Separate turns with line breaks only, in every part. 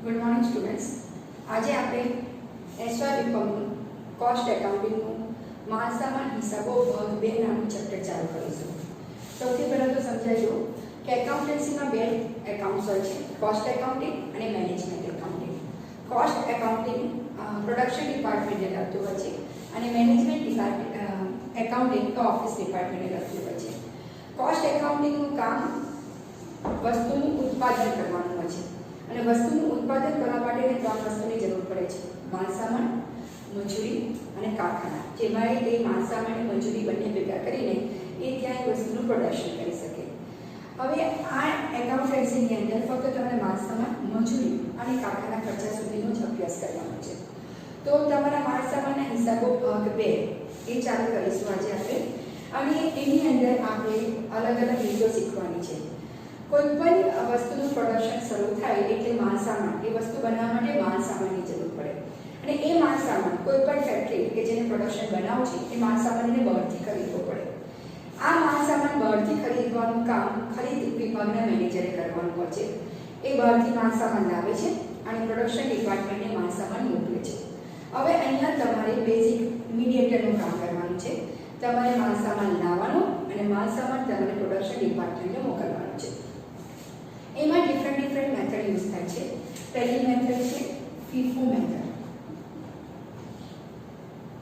Good morning students. આજે આપણે SY બીકોમનું cost એકાઉન્ટિંગનું માલ સામાન હિસાબો ભાગ 2 નામનું ચેપ્ટર ચાલુ કરીશું. સૌથી પહેલાં તો સમજાવી દઉં કે એકાઉન્ટન્સીમાં બે એકાઉન્ટ્સ હોય છે, કોસ્ટ એકાઉન્ટિંગ અને management accounting. Cost accounting production ડિપાર્ટમેન્ટને લગતું હોય છે અને મેનેજમેન્ટ એકાઉન્ટિંગ તો ઓફિસ ડિપાર્ટમેન્ટને લગતું હોય છે. કોસ્ટ એકાઉન્ટિંગનું કામ વસ્તુનું ઉત્પાદન કરવાનું હોય છે અને વસ્તુનું ઉત્પાદન કરવા માટે 3 વસ્તુની જરૂર પડે છે: માલ સામાન, મજૂરી અને કારખાના. જેમાં તે માલ સામાન અને મજૂરી બંને ભેગા કરીને એ ત્યાં એ વસ્તુનું પ્રોડક્શન કરી શકે. હવે આ એકાઉન્ટન્સીની અંદર ફક્ત તમારે માલ સામાન, મજૂરી અને કારખાના ખર્ચા સુધીનો જ અભ્યાસ કરવાનો છે. તો તમારા માલ સામાનના હિસાબો ભાગ 2 એ ચાલુ કરીશું આજે આપણે. અને એની અંદર આપણે અલગ અલગ રીતો શીખવાની છે. કોઈ પણ વસ્તુનું પ્રોડક્શન શરૂ થાય એટલે માલ સામાન, એ વસ્તુ બનાવવા માટે માલ સામાનની જરૂર પડે અને એ માલ સામાન કોઈ પણ ફેક્ટરી કે જેને પ્રોડક્શન બનાવવું છે એ માલ સામાનને બહારથી ખરીદવો પડે. આ માલ સામાન બહારથી ખરીદવાનું કામ ખરીદ વિભાગના મેનેજરે કરવાનું હોય છે. એ બહારથી માલ સામાન લાવે છે અને પ્રોડક્શન ડિપાર્ટમેન્ટને માલ સામાન મોકલે છે. હવે અહીંયા તમારે બેઝિક મીડિયેટરનું કામ કરવાનું છે. તમારે માલ સામાન લાવવાનો અને માલ સામાન તમારે પ્રોડક્શન ડિપાર્ટમેન્ટને મોકલવાનો છે. એમાં ડિફરન્ટ મેથડ યુઝ થાય છે. પહેલી મેથડ છે ફીફો મેથડ,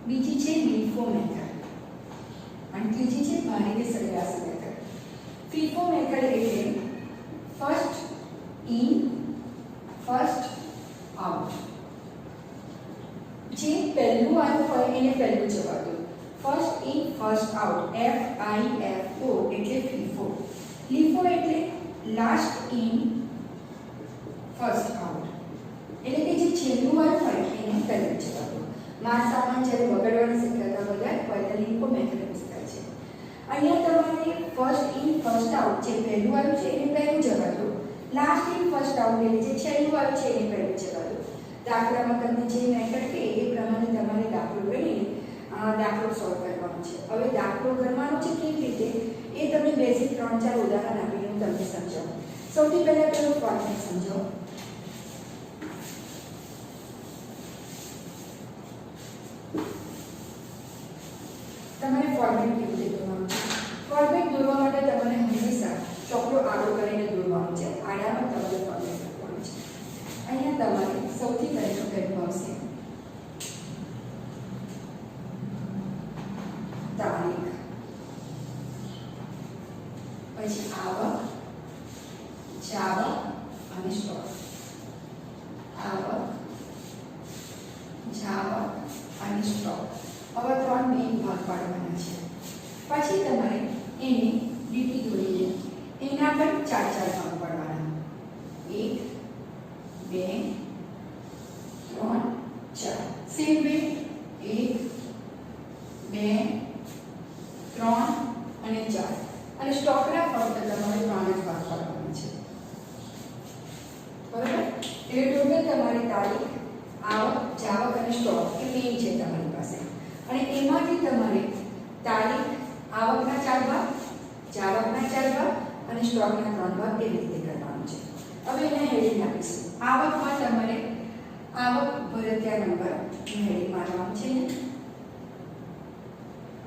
બીજી છે લીફો મેથડ અને ત્રીજી છે ભારીને સરેરાશ મેથડ. ફીફો મેથડ એટલે ફર્સ્ટ ઇન ફર્સ્ટ આઉટ. જે પહેલું આવ્યું હોય એને પહેલું જવા દો. First in first out, FIFO એટલે ફીફો. લીફો એટલે લાસ્ટ ઇન ફર્સ્ટ આઉટ, એટલે કે જે છેલ્લું આવ્યું હોય એને પહેલું જવા દો. માલ સામાન જ્યારે બગડવાની શક્યતા વધારે હોય તો લીફો મેથડ યુઝ થાય છે. અહીંયા તમારે ફર્સ્ટ ઇન ફર્સ્ટ આઉટ, જે પહેલું આવ્યું છે એને પહેલું જવા દો. લાસ્ટ ઇન ફર્સ્ટ આઉટ એટલે જે છેલ્લું આવ્યું છે એને પહેલું જવા દો. દાખલામાં તમને જે મેથડ કે એ પ્રમાણે તમારે દાખલો ગણીને દાખલો સોલ્વ કરવાનો છે. હવે દાખલો કરવાનો છે કેવી રીતે એ તમને બેઝિક 3-4 ઉદાહરણ આપીને હું તમને સમજાવું. સૌથી પહેલા પેલું ફોર્મેટ સમજો. તમારે ફોર્મેટ કેવી રીતે દોરવાનું છે? ફોર્મેટ દોરવા માટે તમારે હંમેશા ચોકડો આડો કરીને દોરવાનું છે. આડામાં તમારે ફોર્મેટ લખવાનું છે. અહીંયા તમારે સૌથી પહેલું આવશે તારીખ, પછી આવક, જાવક અને સ્ટોક. આવક, જાવક અને સ્ટોક. હવે 3 મેઇન ભાગ પાડવાના છે. પછી તમારે એને લીટી દોરીને એના પર 4 ભાગ પાડવાના. 1 2 3 4. સેમ વે 1 2 3 અને 4. અને સ્ટોકના ફક્ત તમારે 3 જ ભાગ પાડવાના છે. બરાબર? એટલે ટોટલ તમારી તારીખ, આવક, જાવક અને સ્ટોક એ મેઇન છે તમારી પાસે. અને એમાંથી તમારે તારીખ, આવકના 4 ભાગ, જાવકના 4 ભાગ અને સ્ટોકના 3 ભાગ એવી રીતે કરવાનું છે. હવે એને હેડિંગ આપીશું. આવકમાં તમારે આવક ભરતિયા નંબર હેડિંગ મારવાનું છે.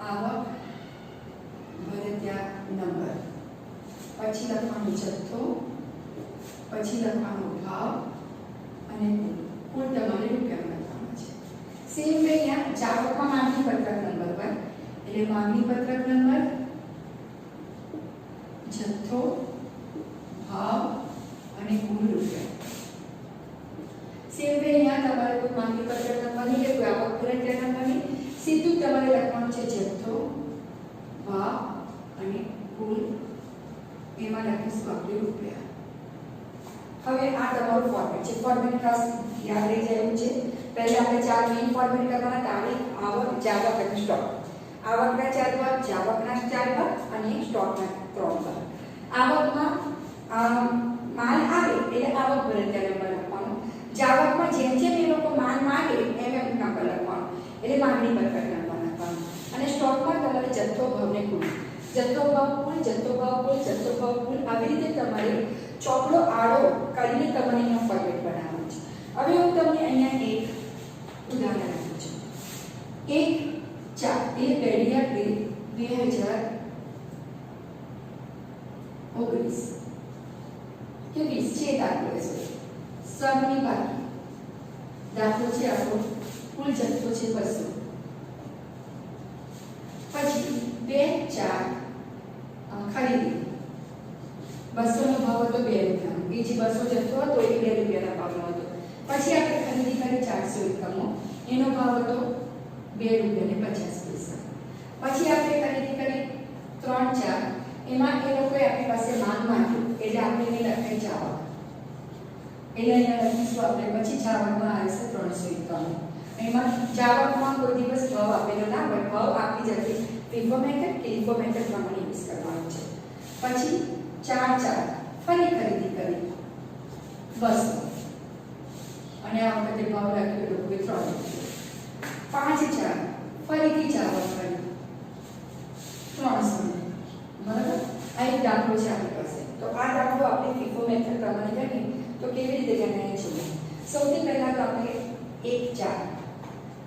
આવક ભરતિયા નંબર, પછી લખવાનું જથ્થો, પછી લખવાનો ભાવ અને કુલ તમારે રૂપિયા લખવાના છે. સેમ વે અહીંયા જાવકમાં માંગણી પત્રક નંબર હોય એટલે માંગણી પત્રક નંબર, જથ્થો, ભાવ અને કુલ રૂપિયા. સેમ વે અહીંયા તમારે કોઈ માંગણી પત્રક નંબર નહીં કે કોઈ આવક ભરતિયા નંબર નહીં, સીધું તમારે લખવાનું છે જથ્થો, ભાવ અને કુલ. એમાં લખીશું આપણે રૂપિયા. હવે આ તમારું ફોર્મેટ છે. ફોર્મેટ ખાસ યાદ રહી જાય એવું છે. પહેલા આપણે 4 મેઇન ફોર્મેટ કરવાના: તારીખ, આવક, જાવક અને સ્ટોક. આવકના 4 ભાગ, જાવકના 4 ભાગ અને સ્ટોકના 3 ભાગ. આવકમાં માલ આવે એટલે આવક ભરતિયા નંબર લખવાનો. જાવકમાં જેમ જેમ એ લોકો માલ માંગે એમ નંબર લખવાનો એટલે માંગણી પત્રક નંબર લખવાનો. અને સ્ટોકમાં તમારે જથ્થો, ભાવ ને કુલ. જથ્થો, ભાવ, કુલ, જથ્થો, ભાવ, કુલ, જથ્થો, ભાવ, કુલ આવી રીતે તમારે ચોકડો આડો કરીને તમારે એનો ફોર્મેટ બનાવવાનો છે. 1 4 એ પેઢી આપે 2019 કે 20 છે દાખલો છે સરની બાકી દાખલો છે આપણો કુલ જથ્થો છે 200 પછી 2 4 ખરીદી 200 નો ભાવ હતો 2 રૂપિયા એ જે 200 જથ્થો હતો એ 2 રૂપિયાના ભાવનો હતો પછી આપણે ખરીદી કરી 451 નો એનો ભાવ હતો 2 રૂપિયા ને 50 પૈસા પછી આપણે ખરીદી કરી 3 4 એમાં એ લોકોએ આપણી પાસે માલ માંગ્યું એટલે આપણે એને લખાઈ જાવક એટલે અહીંયા લખીશું આપણે પછી જાવકમાં આવે છે 351 એમાં જાવકમાં કોઈ દિવસ ભાવ આપેલો ના હોય ભાવ આપી જતી FIFO મેથડ કે LIFO મેથડ પ્રમાણે યુઝ કરવાનું છે પછી 4 4 ફરી ખરીદી કરી 200 અને આ વખતે ભાવ રાખ્યો લોકોએ 3 5 4 ફરીથી જાવક કરી 300 બરાબર આ એક દાખલો છે આપણી પાસે તો આ દાખલો આપણે FIFO મેથડ પ્રમાણે ગણીએ તો કેવી રીતે ગણાય છે સૌથી પહેલા તો આપણે 1 4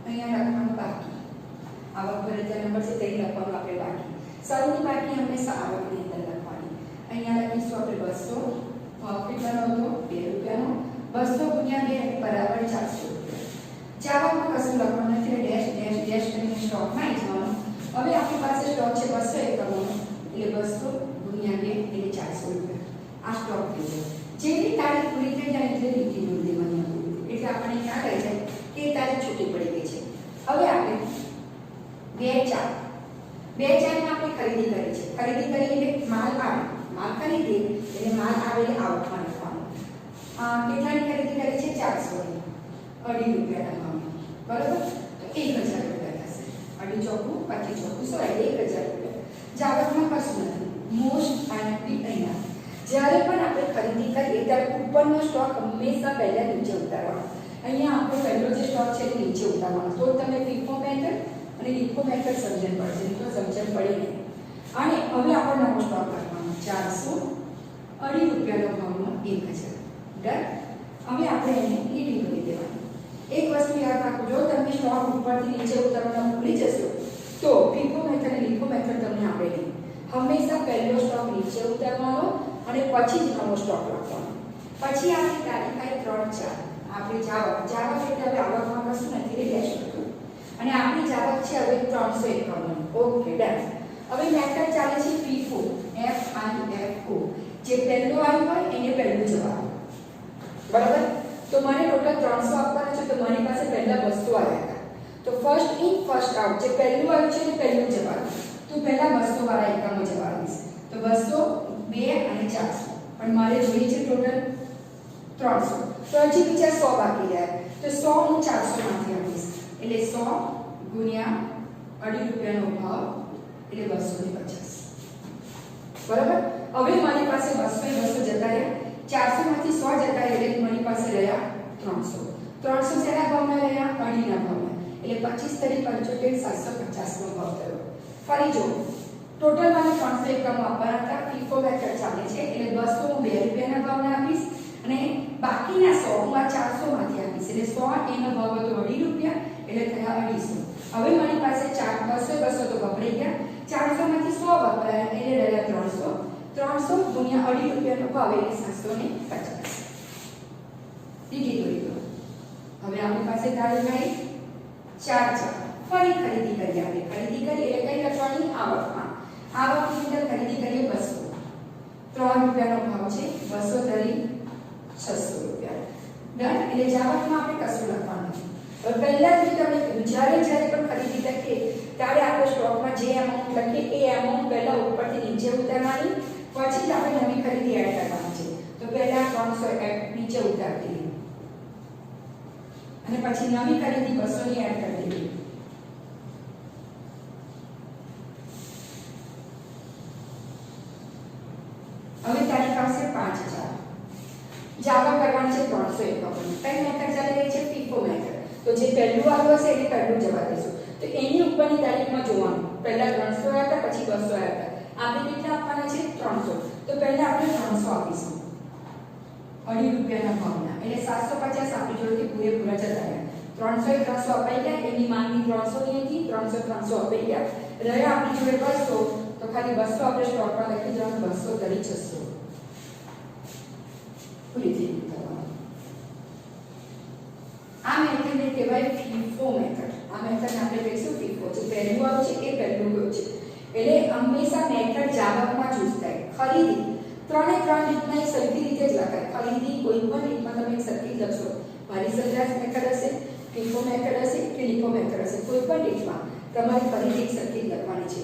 અહીંયા લખવાનું બાકી આવક ભરેતા નંબર છે તે લખવાનું આપણે બાકી સૌની બાકી હંમેશા આવકની અંદર લખવાની અહીંયા લખીશું આપણે 200 કેટલાનો હતો 2 રૂપિયાનો 200 ગુણ્યા 2 બરાબર 400 રૂપિયા જાવકમાં કશું લખવાનું નથી ડેશ ડેશ ડેશ કરીને સ્ટોકમાં આવી જવાનું હવે આપણી પાસે સ્ટોક છે 200 એકમોનો એટલે 200 ગુણ્યા 2 એટલે 400 રૂપિયા આ સ્ટોક થઈ જાય જેની તારીખ પૂરી થઈ જાય એટલે લીટી દૂર દેવાની એટલે આપણે ક્યાં રહી જાય કે તારીખ છૂટી પડી ગઈ છે હવે આપણે 2 4 માં આપણે ખરીદી કરી છે ખરીદી કરી એટલે માલ આવે માલ ખરીદી એટલે માલ આવે એટલે આવકમાં લખવાનું કેટલાની ખરીદી કરી છે 400 ની 2.5 રૂપિયાના ભાવમાં બરાબર તો 1000 રૂપિયા થશે 2.5 ચોકું 25 ચોકું 1000 રૂપિયા જાવકમાં કશું નથી મોસ્ટ આઈએમપી અહીંયા જ્યારે પણ આપણે ખરીદી કરીએ ત્યારે ઉપરનો સ્ટોક હંમેશા પહેલા નીચે ઉતારવાનો અહીંયા આપણો પહેલો જે સ્ટોક છે તે નીચે ઉતારવાનો તો તમે FIFO મેથડ અને LIFO મેથડ સમજણ પડશે તો સમજણ પડે નહીં અને હવે આપણો નવો સ્ટોક લખવાનો 400 2.5 રૂપિયાનો ભાવનો 1000 ડન હવે આપણે એને લીટી કરી દેવાની એક વસ્તુ યાદ રાખો જો તમે સ્ટોક ઉપરથી નીચે ઉતારવાનું ભૂલી જશો તો FIFO મેથડ અને LIFO મેથડ તમને આવડે નહીં હંમેશા પહેલો સ્ટોક નીચે ઉતારવાનો અને પછી જ નવો સ્ટોક લખવાનો પછી આપણી તારીખ આવી 3 4 આપણે જાવક એટલે હવે આવકમાં કશું નથી એટલે ડેશ લખ્યું અને આપણી જાવક છે હવે 351 ઓકે ડન હવે મેથડ ચાલે છે FIFO FIFO જે પહેલો આવ્યો હોય એને પહેલું જવાબ બરાબર તો મને ટોટલ 300 આપવાના છે તો મારી પાસે પહેલા 200 આવ્યા હતા તો ફર્સ્ટ ઇન ફર્સ્ટ આઉટ જે પહેલું આવ્યું છે તે પહેલું જવાબ તો પહેલા 200 વાળા એકમો જવાબ આવીશ તો 200 2 અને 400 પણ મારે જોઈએ છે ટોટલ 300 તો હજી બીજા 100 બાકી રહ્યા તો 100 હું 400 માંથી આપીશ એટલે 100 ગુણ્યા 2.5 રૂપિયાનો ભાવ એટલે 250 બરાબર હવે મારી પાસે 200 જતા રહ્યા 400 માંથી 100 જતા રહ્યા એટલે મારી પાસે રહ્યા 300 શેના ભાવમાં રહ્યા 2.5 ના ભાવમાં એટલે 25 તરી 75 750 નો ભાવ થયો ફરી જો ટોટલ મને 300 એકમો આપવાના હતા FIFO મેથડ ચાલે છે એટલે 200 હું 2 રૂપિયાના ભાવમાં આપીશ અને બાકીના 100 હું આ 400 માંથી આપીશ એટલે 100 એનો ભાવ હતો 2.5 રૂપિયા એટલે થયા 250 હવે મારી પાસે 200 તો વપરાઈ ગયા 400 માંથી 100 વપરાયા એટલે રહ્યા 300 ગુણ્યા 2.5 રૂપિયાનો ભાવ એટલે 750 લીટી દોરી દો હવે આપણી પાસે તારીખ આવી 4 ફરી ખરીદી કરી આપણે ખરીદી કરી એટલે કઈ લખવાની આવકમાં આવકની અંદર ખરીદી કરીએ 200 3 રૂપિયાનો ભાવ છે 200 તરી 600 રૂપિયા ડન એટલે જાવકમાં આપણે કશું લખવાનું નથી હવે પહેલા જ તમે જ્યારે પણ ખરીદી કરીએ ત્યારે આપણે સ્ટોકમાં જે એમાઉન્ટ લખીએ એ એમાઉન્ટ પહેલા ઉપરથી નીચે ઉતારવાની પછી જ આપણે નવી ખરીદી એડ કરવાની છે તો પહેલા 300 એડ નીચે ઉતારી દઈએ અને પછી નવી ખરીદી 200 ની એડ કરી દઈએ હવે તારી પાસે 5000 જાવા કરવાની છે 300 એકમોની કઈ મેથડ ચાલી રહી છે FIFO મેથડ તો જે પહેલું આવ્યું હશે એને પહેલું જવા દેશું તો એની ઉપરની તારીખમાં જોવાનું પહેલા 300 આવ્યા હતા પછી 200 આવ્યા હતા આપણે કેટલા આપવાના છે 300 તો પહેલા આપણે 300 આપીશું 2.5 રૂપિયાના ભાવના એટલે 750 આપણી જોડેથી પૂરેપૂરા જતા રહ્યા 300 એ 300 અપાઈ ગયા, એની માંગણી 300 ની હતી, 300 300 અપાઈ ગયા. રહ્યા આપણી જોડે 200, તો ખાલી 200 આપણે સ્ટોકમાં લખી દેવાનું, 200 તરી 600 પૂરી થઈ ગઈ તમારી. આ મેથડને કહેવાય FIFO મેથડ. આ મેથડને આપણે કહીશું FIFO. જે પહેલું આવશે એ પહેલું ગયું છે. એટલે હંમેશા મેથડ જાવકમાં ચૂઝ થાય. ખરીદી ત્રણે ત્રણ રીતના એ સરખી રીતે જ લખાય. ખરીદી કોઈ પણ રીતમાં તમે સરખી લખશો. મારી સરેરાશ મેથડ હશે, FIFO મેથડ હશે કે LIFO મેથડ હશે, કોઈ પણ રીતમાં તમારી ખરીદી સરખી લખવાની છે.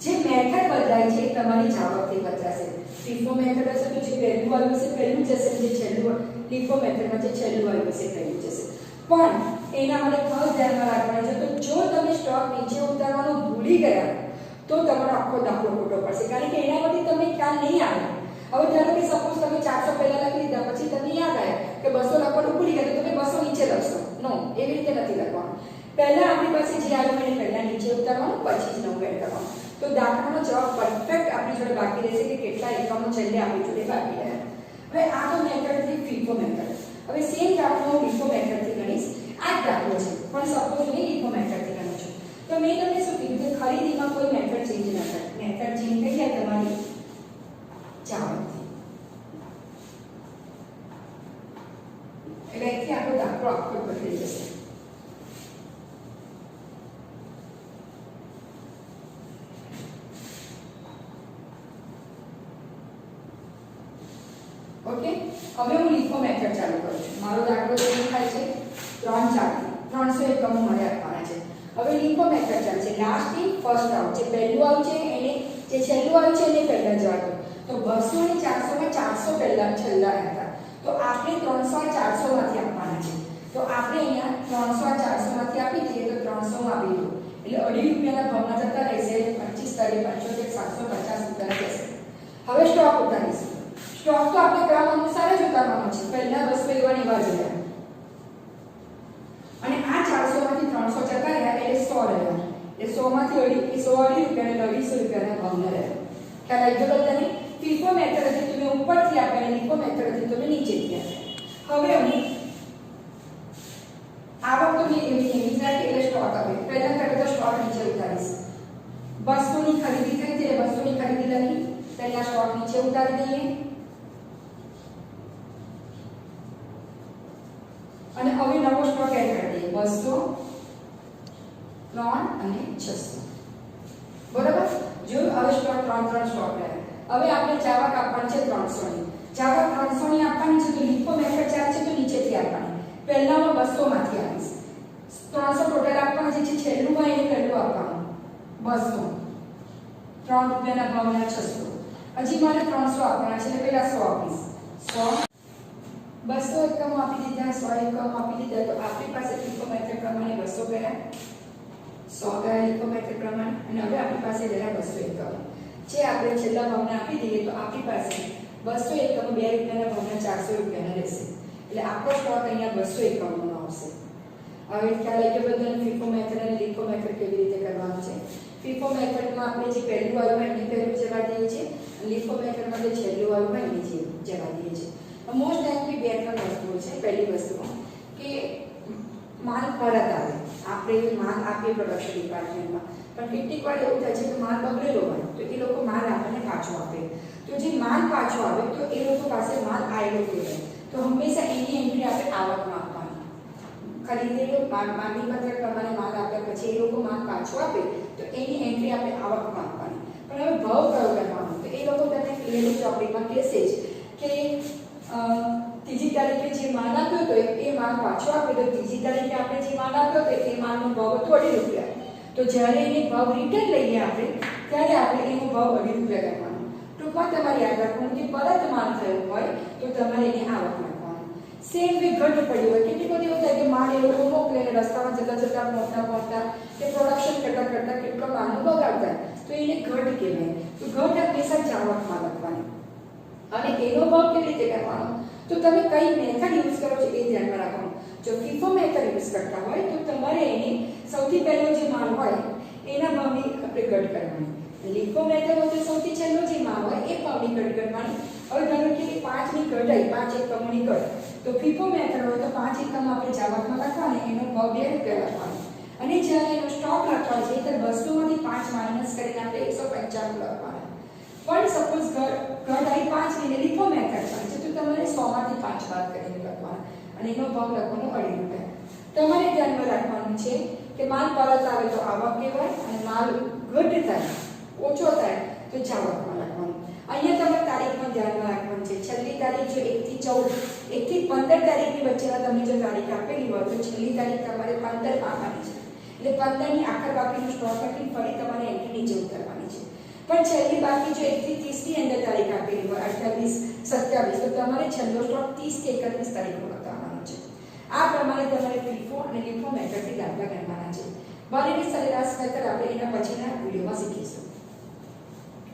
જે મેથડ બદલાય છે એ તમારી જાવકથી બદલાશે. FIFO મેથડ હશે તો જે પહેલું આવ્યું હશે પહેલું જશે, જે છેલ્લું LIFO મેથડમાં જે છેલ્લું આવ્યું હશે પહેલું જશે. પણ એના માટે ખાસ ધ્યાનમાં રાખવાનું છે. તો જો તમે સ્ટોક નીચે ઉતારવાનું ભૂલી ગયા તો તમારો આખો દાખલો ખોટો પડશે, કારણ કે એના પરથી તમને ખ્યાલ નહીં આવે. હવે ધારો કે સપોઝ તમે 400 પહેલા લખી દીધા, પછી તમને યાદ આવે કે 200 લખવાનું ભૂલી ગયા, તો તમે 200 નીચે લખશો. નો, એવી રીતે નથી લખવાનું. પહેલા આપણી પાસે જે આવ્યું એને પહેલા નીચે ઉતારવાનું, પછી જ નવું એડ કરવાનું. તો દાખલાનો જવાબ પરફેક્ટ આપણી જોડે બાકી રહેશે કે કેટલા એકમો છેલ્લે આપણી જોડે બાકી રહ્યા. હવે આ તો મેથડ થી FIFO મેથડ. હવે સેમ દાખલો LIFO મેથડ થી ગણીશ. આ જ દાખલો છે, પણ સપોઝ મેં LIFO મેથડ થી ગણું છું. તો મેં તમને શું કીધું કે ખરીદીમાં કોઈ મેથડ ચેન્જ ન થાય. મેથડ ચેન્જ થઈ જાય તમારી જાવકથી. એટલે અહીંથી આપણો દાખલો આખો બદલી જશે. ઓકે, હવે હું LIFO મેથડ ચાલુ કરું છું. મારો દાખલો કેવો થાય છે? 300 એકમો મને આપવાના છે. હવે LIFO મેથડ ચાલે છે. Last in first out. જે પહેલું આવ્યું છે એને, જે છેલ્લું આવ્યું છે એને પહેલા જવા દો. તો 200 અને 400 માં 400 પહેલા છેલ્લા હતા. તો આપણે 300 400 માંથી આપવાના છે. તો આપણે અહીંયા 300 400 માંથી આપી દઈએ તો 300 માં આપી દો. એટલે ₹2.5 ભાવમાં જતા રહેશે. 25 તારીખ 75 750 ઉતારી જશે. હવે સ્ટોક ઉતારીશું. સ્ટોક તો આપણે ક્રમ અનુસાર જ ઉતારવાનો છે. પહેલા 200 એવા ને એવા જોયા. અને આ 400 માંથી 300 જતા રહ્યા એટલે 100 રહ્યા. એટલે 100 માંથી ₹100 અને ₹250 ભાવના રહ્યા. ખ્યાલ આવી ગયો બધાને? FIFO મેથડ હતી તમે ઉપરથી આપ્યા, અને LIFO મેથડ હતી તમે નીચેથી આપ્યા. હવે હું આવક તો મેં એવી એવી રાખી એટલે સ્ટોક આવે. પહેલા કરે તો સ્ટોક નીચે ઉતારીશ. 200 ની ખરીદી થઈ છે, 200 ની ખરીદી લખી. પહેલા સ્ટોક નીચે ઉતારી દઈએ. અને હવે નવો સ્ટોક એડ કરી દઈએ. 200 3 અને 600. બરાબર? જો હવે સ્ટોક 3 સ્ટોક રહ્યા. હવે આપણે જાવક આપવાની છે 300 ની. જાવક 300 ની આપવાની છે તો LIFO મેથડ ચાલે છે તો નીચેથી આપવાની. પહેલામાં 200 માંથી આપીશ. 300 ટોટલ આપવાનું છે, જે છેલ્લું હોય એને પહેલું આપવાનું. 200 ₹3 ભાવના 600. હજી મારે 300 આપવાના છે એટલે પહેલા 100 આપીશ. 100 200 એકમો આપી દીધા, 100 એકમો આપી દીધા. તો આપણી પાસે LIFO મેથડ પ્રમાણે 200 ગયા, 100 ગયા LIFO મેથડ પ્રમાણે. અને હવે આપણી પાસે રહ્યા 200 એકમો. જે આપણે છેલ્લા ભાવના આપી દઈએ તો આપણી પાસે 200 એકમો ₹2 ભાવના ₹400 રહેશે. એટલે આપણો સ્ટોક અહીંયા 200 એકમોનો આવશે. હવે ખ્યાલ આવી ગયો બધાને FIFO મેથડ અને LIFO મેથડ કેવી રીતે કરવાનું છે. FIFO મેથડમાં આપણે જે પહેલું આવ્યું હોય એને પહેલું જવા દઈએ છીએ, અને LIFO મેથડમાં જે છેલ્લું આવ્યું હોય એને જવા દઈએ છીએ. મોસ્ટ ટાઈમથી 2-3 વસ્તુઓ છે. પહેલી વસ્તુ કે માલ પરત આવે. આપણે માલ આપીએ પ્રોડક્શન ડિપાર્ટમેન્ટમાં, પણ કેટલીક વાર એવું થાય છે કે માલ બગડેલો હોય તો એ લોકો માલ આપણને પાછો આપે. તો જે માલ પાછો આવે તો એ લોકો પાસે માલ આવેલો કહેવાય. તો હંમેશા એની એન્ટ્રી આપણે આવકમાં આપવાની. ખરીદેલો માંગણી પત્રક પ્રમાણે માલ આપ્યા પછી એ લોકો માલ પાછો આપે તો એની એન્ટ્રી આપણે આવકમાં આપવાની. પણ હવે ભાવ કયો કરવાનો? તો એ લોકો તમને ક્લિયરલી ચોપડીમાં કહેશે જ કે ત્રીજી તારીખે જે માલ આપ્યો હતો એ માલ પાછો આપે તો ત્રીજી તારીખે આપણે જે માલ આપ્યો હતો એ માલનો ભાવ હતો ₹2.5. તો જ્યારે એને ભાવ રિટર્ન લઈએ આપણે ત્યારે આપણે એનો ભાવ ₹2.5 કરવાનો. ટૂંકમાં તમારે યાદ રાખવાનું કે પરત માલ થયો હોય તો તમારે એને આવક નાખવાનું. સેમ વે ઘટ પડ્યું હોય. કેટલી બધી એવું થાય કે માલ એ લોકો મોકલે ને રસ્તામાં જતા પહોંચતા કે પ્રોડક્શન કરતા કેટલો માલનો બગાડ થાય તો એને ઘટ કહેવાય. તો ઘટ હંમેશા જાવકમાં લખવાની. અને એનો ભાવ કેવી રીતે કરવાનો? તો તમે કઈ મેથડ યુઝ કરો છો એ ધ્યાનમાં રાખવાનું. જો FIFO મેથડ યુઝ કરતા હોય તો તમારે એને સૌથી પહેલો જે માલ હોય એના ભાવની આપણે ઘટ કરવાની. LIFO મેથડ હોય તો સૌથી છેલ્લો જે માલ હોય એ ભાવની ઘટ કરવાની. હવે ધારો કે 5 ની ઘટ આવી, 5 એકમોની ઘટ, તો ફીફો મેથડ હોય તો 5 એકમ આપણે જાવકમાં લખવાના, એનો ભાગ લખવાનો. અને જ્યારે એનો સ્ટોક લખવાનો છે તો 200 માંથી 5 માઈનસ કરીને આપણે 195 લખવાના. પણ સપોઝ ઘટ આવી 5 ની લીફો મેથડ છે તો તમારે 100 માંથી 5 બાદ કરીને લખવાના અને એનો ભાગ લખવાનો 2.5 રૂપિયા. તમારે ધ્યાનમાં રાખવાનું છે કે માલ પરત આવે તો આવક કહેવાય અને માલ ઘટ થાય ઓછો થાય તો જાવકમાં લખવાનું. અહીંયા તમારે તારીખ પણ ધ્યાનમાં રાખવાની છે. છેલ્લી તારીખ જો 1 થી 14 1 થી 15 તારીખની વચ્ચેના તમને જો તારીખ આપેલી હોય તો છેલ્લી તારીખ તમારે 15 આપવાની છે. એટલે 15 ની આખર બાકીનો સ્ટોક રાખી ફરી તમારે એન્ટ્રી નીચે ઉતારવાની છે. પણ છેલ્લી બાકી જો 1 થી 30 ની અંદર તારીખ આપેલી હોય 28 27 તો તમારે છેલ્લો સ્ટોક 30 કે 31 તારીખનો બતાવવાનો છે. આ પ્રમાણે તમારે ફીફો અને લીફો મેથડથી દાખલા ગણવાના છે. બનેલી સરેરાશ મેથડ આપણે એના પછીના વિડીયોમાં શીખીશું.